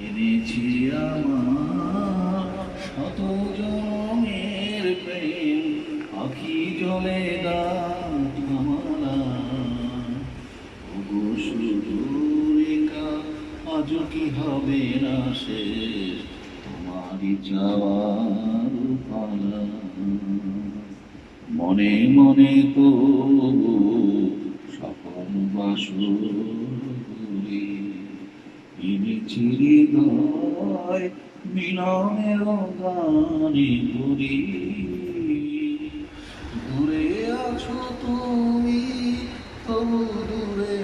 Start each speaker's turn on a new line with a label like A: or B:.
A: এনেছি আমার শত জনমের প্রেম, আখি জলে গাছ আমারা। ওগো সুদূরেখা আজ কি হবে না শেষ, তোমারই চাওয়ার পালা। মনে মনে তবু সকল বাসুরি এনেছি হৃদয় মিলনের গানে করি। দূরে আছো তুমি, তবু দূরে